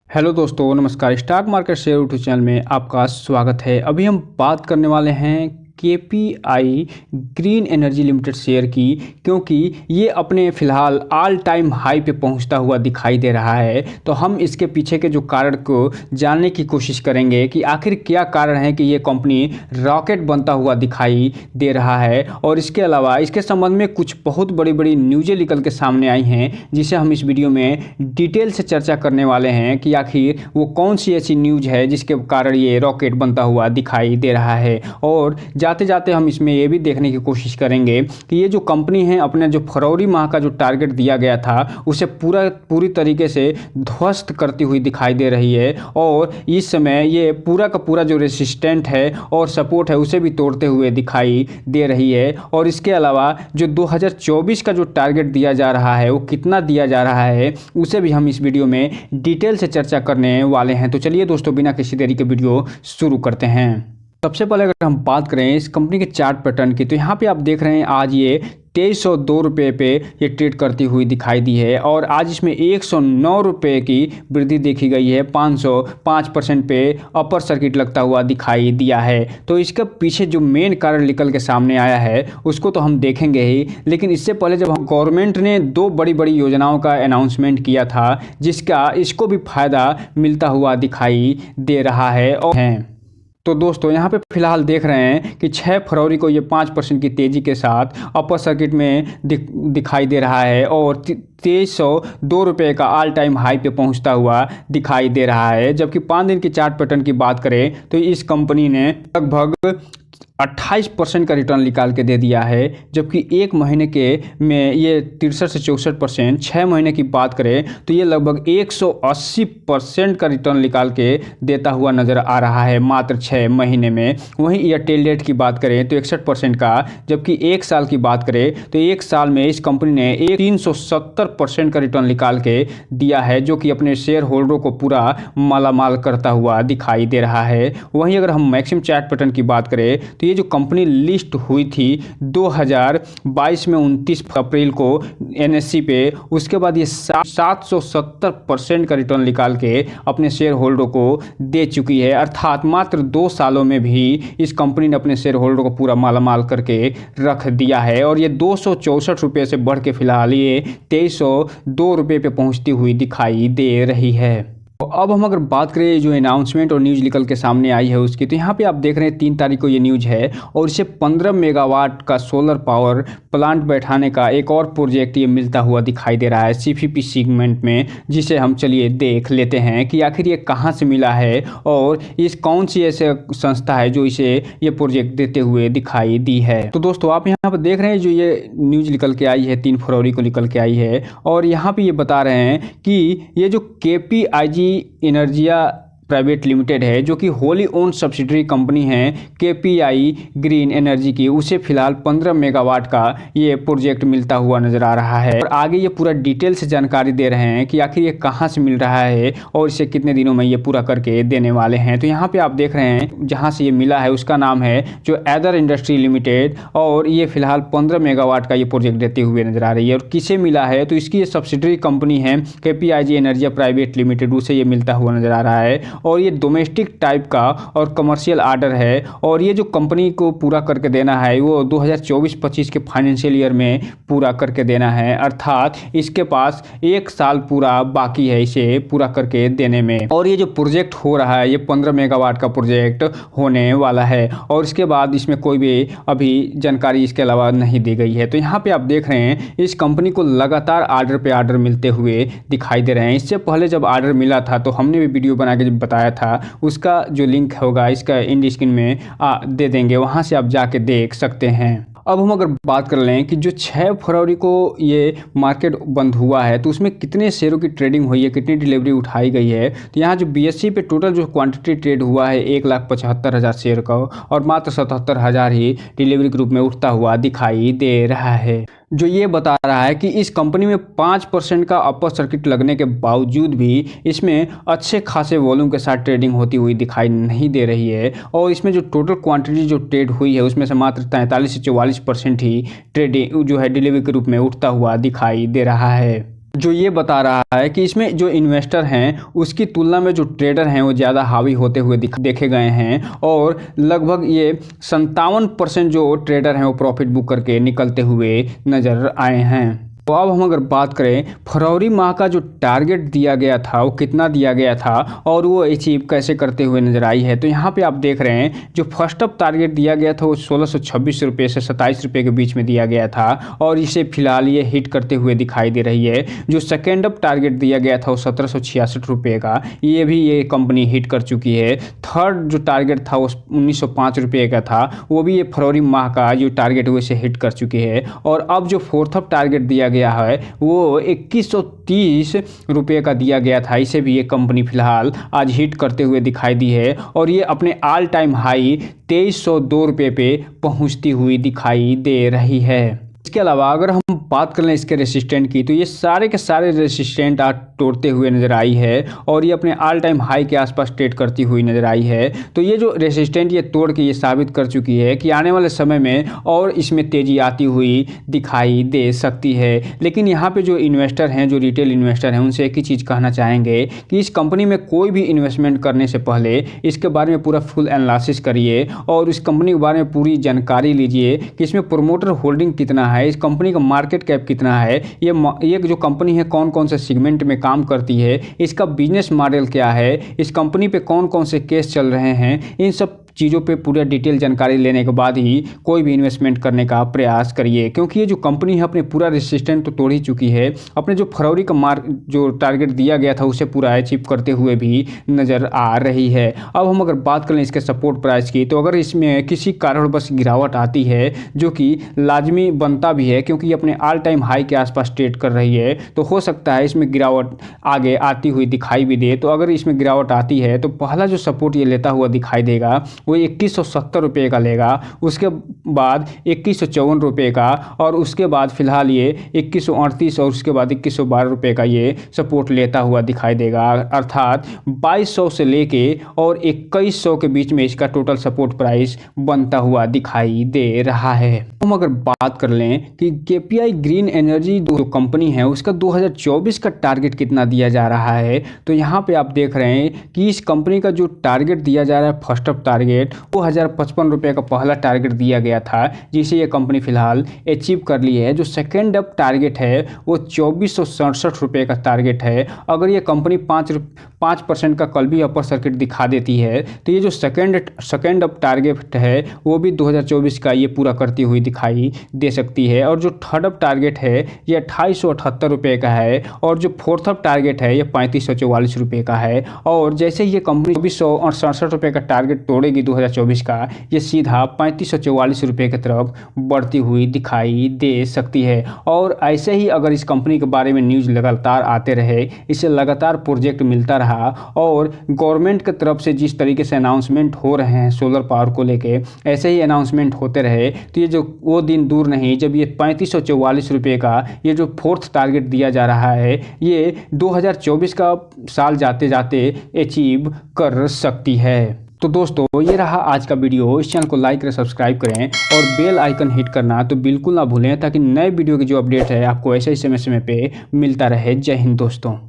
Hello दोस्तों, नमस्कार। Stock market share YouTube channel में आपका स्वागत है। अभी हम बात करने वाले हैं KPI green energy limited share की, क्योंकि ये अपने फ़िलहाल ऑल टाइम हाई पे पहुंचता हुआ दिखाई दे रहा है। तो हम इसके पीछे के जो कारण को जानने की कोशिश करेंगे कि आखिर क्या कारण है कि ये कंपनी रॉकेट बनता हुआ दिखाई दे रहा है। और इसके अलावा इसके संबंध में कुछ बहुत बड़ी बड़ी न्यूज़ें निकल के सामने आई हैं, जिसे हम इस वीडियो में डिटेल से चर्चा करने वाले हैं कि आखिर वो कौन सी ऐसी न्यूज़ है जिसके कारण ये रॉकेट बनता हुआ दिखाई दे रहा है। और जाते जाते हम इसमें ये भी देखने की कोशिश करेंगे कि ये जो कंपनी है अपने जो फरवरी माह का जो टारगेट दिया गया था उसे पूरी तरीके से ध्वस्त करती हुई दिखाई दे रही है। और इस समय ये पूरा का पूरा जो रेसिस्टेंट है और सपोर्ट है उसे भी तोड़ते हुए दिखाई दे रही है। और इसके अलावा जो 2024 का जो टारगेट दिया जा रहा है वो कितना दिया जा रहा है उसे भी हम इस वीडियो में डिटेल से चर्चा करने वाले हैं। तो चलिए दोस्तों, बिना किसी देरी के वीडियो शुरू करते हैं। सबसे पहले अगर हम बात करें इस कंपनी के चार्ट पैटर्न की, तो यहाँ पे आप देख रहे हैं आज ये 2302 रुपये पे ये ट्रेड करती हुई दिखाई दी है। और आज इसमें 109 रुपये की वृद्धि देखी गई है। 505% पे अपर सर्किट लगता हुआ दिखाई दिया है। तो इसके पीछे जो मेन कारण निकल के सामने आया है उसको तो हम देखेंगे ही, लेकिन इससे पहले जब गवर्नमेंट ने दो बड़ी बड़ी योजनाओं का अनाउंसमेंट किया था जिसका इसको भी फायदा मिलता हुआ दिखाई दे रहा है। और तो दोस्तों यहाँ पे फिलहाल देख रहे हैं कि 6 फरवरी को ये 5% की तेज़ी के साथ अपर सर्किट में दिखाई दे रहा है और 2302 रुपये का ऑल टाइम हाई पे पहुंचता हुआ दिखाई दे रहा है। जबकि 5 दिन की चार्ट पैटर्न की बात करें तो इस कंपनी ने लगभग 28% का रिटर्न निकाल के दे दिया है। जबकि एक महीने के में ये 63 से 64%, 6 महीने की बात करें तो ये लगभग 180% का रिटर्न निकाल के देता हुआ नज़र आ रहा है मात्र 6 महीने में। वहीं एयरटेल डेट की बात करें तो 61% का, जबकि एक साल की बात करें तो एक साल में इस कंपनी ने 370% का रिटर्न निकाल के दिया है, जो कि अपने शेयर होल्डरों को पूरा मालामाल करता हुआ दिखाई दे रहा है। वहीं अगर हम मैक्सिमम चार्ट पैटर्न की बात करें तो ये जो कंपनी लिस्ट हुई थी 2022 में 29 अप्रैल को एनएससी पे, उसके बाद ये 770% का रिटर्न निकाल के अपने शेयर होल्डरों को दे चुकी है। अर्थात मात्र 2 सालों में भी इस कंपनी ने अपने शेयर होल्डरों को पूरा मालामाल करके रख दिया है। और ये 264 रुपये से बढ़ के फिलहाल ये 2302 रुपये पे पहुंचती हुई दिखाई दे रही है। तो अब हम अगर बात करें जो अनाउंसमेंट और न्यूज़ निकल के सामने आई है उसकी, तो यहाँ पे आप देख रहे हैं 3 तारीख को ये न्यूज़ है और इसे 15 मेगावाट का सोलर पावर प्लांट बैठाने का एक और प्रोजेक्ट ये मिलता हुआ दिखाई दे रहा है सीपीपी सेगमेंट में, जिसे हम चलिए देख लेते हैं कि आखिर ये कहाँ से मिला है और इस कौन सी ऐसे संस्था है जो इसे ये प्रोजेक्ट देते हुए दिखाई दी है। तो दोस्तों आप यहाँ पर देख रहे हैं जो ये न्यूज़ निकल के आई है 3 फरवरी को निकल के आई है। और यहाँ पर ये बता रहे हैं कि ये जो केपीआईजी एनर्जिया प्राइवेट लिमिटेड है, जो कि होली ओन सब्सिडरी कंपनी है केपीआई ग्रीन एनर्जी की, उसे फिलहाल 15 मेगावाट का ये प्रोजेक्ट मिलता हुआ नज़र आ रहा है। और आगे ये पूरा डिटेल से जानकारी दे रहे हैं कि आखिर ये कहाँ से मिल रहा है और इसे कितने दिनों में ये पूरा करके देने वाले हैं। तो यहाँ पे आप देख रहे हैं जहाँ से ये मिला है उसका नाम है जो एदर इंडस्ट्री लिमिटेड, और ये फिलहाल 15 मेगावाट का ये प्रोजेक्ट देते हुए नजर आ रही है। और किसे मिला है तो इसकी ये सब्सिडरी कंपनी है केपीआईजी एनर्जिया प्राइवेट लिमिटेड, उसे ये मिलता हुआ नजर आ रहा है। और ये डोमेस्टिक टाइप का और कमर्शियल आर्डर है। और ये जो कंपनी को पूरा करके देना है वो 2024-25 के फाइनेंशियल ईयर में पूरा करके देना है। अर्थात इसके पास 1 साल पूरा बाकी है इसे पूरा करके देने में। और ये जो प्रोजेक्ट हो रहा है ये 15 मेगावाट का प्रोजेक्ट होने वाला है और इसके बाद इसमें कोई भी अभी जानकारी इसके अलावा नहीं दी गई है। तो यहाँ पे आप देख रहे हैं इस कंपनी को लगातार आर्डर पे आर्डर मिलते हुए दिखाई दे रहे हैं। इससे पहले जब आर्डर मिला था तो हमने भी वीडियो बना के जब बताया था, उसका जो लिंक होगा इसका इंड स्क्रीन में दे देंगे, वहां से आप जाके देख सकते हैं। अब हम अगर बात कर लें कि जो 6 फरवरी को ये मार्केट बंद हुआ है तो उसमें कितने शेयरों की ट्रेडिंग हुई है, कितनी डिलीवरी उठाई गई है, तो यहाँ जो बीएससी पे टोटल जो क्वांटिटी ट्रेड हुआ है 1,75,000 शेयर का, और मात्र 77,000 ही डिलीवरी के रूप में उठता हुआ दिखाई दे रहा है। जो ये बता रहा है कि इस कंपनी में 5% का अपर सर्किट लगने के बावजूद भी इसमें अच्छे खासे वॉल्यूम के साथ ट्रेडिंग होती हुई दिखाई नहीं दे रही है। और इसमें जो टोटल क्वांटिटी जो ट्रेड हुई है उसमें से मात्र 43 से 44% ही ट्रेडिंग जो है डिलीवरी के रूप में उठता हुआ दिखाई दे रहा है। जो ये बता रहा है कि इसमें जो इन्वेस्टर हैं उसकी तुलना में जो ट्रेडर हैं वो ज़्यादा हावी होते हुए देखे गए हैं और लगभग ये 57% जो ट्रेडर हैं वो प्रॉफिट बुक करके निकलते हुए नज़र आए हैं। तो अब हम अगर बात करें फरवरी माह का जो टारगेट दिया गया था वो कितना दिया गया था और वो अचीव कैसे करते हुए नजर आई है, तो यहाँ पे आप देख रहे हैं जो फर्स्ट अप टारगेट दिया गया था वो 1626 रुपये से 27 रुपये के बीच में दिया गया था और इसे फिलहाल ये हिट करते हुए दिखाई दे रही है। जो सेकेंड अप टारगेट दिया गया था वो 1766 रुपये का, ये भी ये कंपनी हिट कर चुकी है। थर्ड जो टारगेट था वो 1905 रुपये का था, वो भी ये फरवरी माह का जो टारगेट है उसे हिट कर चुकी है। और अब जो फोर्थ अप टारगेट दिया गया है वो 2130 रुपये का दिया गया था, इसे भी ये कंपनी फिलहाल आज हिट करते हुए दिखाई दी है और ये अपने ऑल टाइम हाई 2302 रुपये पे पहुंचती हुई दिखाई दे रही है। इसके अलावा अगर हम बात कर लें इसके रेसिस्टेंट की, तो ये सारे के सारे रेसिस्टेंट आज तोड़ते हुए नज़र आई है और ये अपने ऑल टाइम हाई के आसपास ट्रेड करती हुई नज़र आई है। तो ये जो रेसिस्टेंट ये तोड़ के ये साबित कर चुकी है कि आने वाले समय में और इसमें तेज़ी आती हुई दिखाई दे सकती है। लेकिन यहाँ पे जो इन्वेस्टर हैं, जो रिटेल इन्वेस्टर हैं, उनसे एक ही चीज़ कहना चाहेंगे कि इस कंपनी में कोई भी इन्वेस्टमेंट करने से पहले इसके बारे में पूरा फुल एनालिसिस करिए और इस कंपनी के बारे में पूरी जानकारी लीजिए कि इसमें प्रोमोटर होल्डिंग कितना है, इस कंपनी का मार्केट कैप कितना है, ये जो कंपनी है कौन कौन से सेगमेंट में काम करती है, इसका बिजनेस मॉडल क्या है, इस कंपनी पे कौन कौन से केस चल रहे हैं, इन सब चीज़ों पे पूरा डिटेल जानकारी लेने के बाद ही कोई भी इन्वेस्टमेंट करने का प्रयास करिए। क्योंकि ये जो कंपनी है अपने पूरा रेसिस्टेंट तो तोड़ ही चुकी है, अपने जो फरवरी का जो टारगेट दिया गया था उसे पूरा अचीव करते हुए भी नज़र आ रही है। अब हम अगर बात करें इसके सपोर्ट प्राइस की, तो अगर इसमें किसी कारणवश गिरावट आती है जो कि लाजमी बनता भी है क्योंकि अपने ऑल टाइम हाई के आसपास ट्रेड कर रही है, तो हो सकता है इसमें गिरावट आगे आती हुई दिखाई भी दे। तो अगर इसमें गिरावट आती है तो पहला जो सपोर्ट ये लेता हुआ दिखाई देगा वो 2170 रुपये का लेगा, उसके बाद 2154 रुपये का और उसके बाद फिलहाल ये 2138 और उसके बाद 2112 रुपये का ये सपोर्ट लेता हुआ दिखाई देगा। अर्थात 2200 से लेके और 2100 के बीच में इसका टोटल सपोर्ट प्राइस बनता हुआ दिखाई दे रहा है। हम अगर बात कर लें कि केपीआई ग्रीन एनर्जी जो कंपनी है उसका 2024 का टारगेट कितना दिया जा रहा है, तो यहाँ पे आप देख रहे हैं कि इस कंपनी का जो टारगेट दिया जा रहा है फर्स्ट अप टारगेट वो 1055 रुपये का पहला टारगेट दिया गया था, जिसे ये कंपनी फिलहाल अचीव कर ली है। जो सेकेंड अप टारगेट है वो 2467 रुपये का टारगेट है। अगर ये कंपनी 5% का कल भी अपर सर्किट दिखा देती है तो ये जो सेकेंड अप टारगेट है वो भी 2024 का ये पूरा करती हुई दिखाई दे सकती है। और जो थर्ड अप टारगेट है ये 2878 रुपये का है और जो फोर्थ अप टारगेट है ये 3544 रुपये का है। और जैसे ये कंपनी 2467 रुपये का टारगेट तोड़ेगी 2024 का, ये सीधा 3544 रुपये की तरफ बढ़ती हुई दिखाई दे सकती है। और ऐसे ही अगर इस कंपनी के बारे में न्यूज़ लगातार आते रहे, इसे लगातार प्रोजेक्ट मिलता रहा और गवर्नमेंट की तरफ से जिस तरीके से अनाउंसमेंट हो रहे हैं सोलर पावर को लेके, ऐसे ही अनाउंसमेंट होते रहे तो ये जो वो दिन दूर नहीं जब ये 3544 रुपये का ये जो फोर्थ टारगेट दिया जा रहा है ये 2024 का साल जाते जाते अचीव कर सकती है। तो दोस्तों ये रहा आज का वीडियो। इस चैनल को लाइक करें, सब्सक्राइब करें और बेल आइकन हिट करना तो बिल्कुल ना भूलें ताकि नए वीडियो की जो अपडेट है आपको ऐसे ही समय पे मिलता रहे। जय हिंद दोस्तों।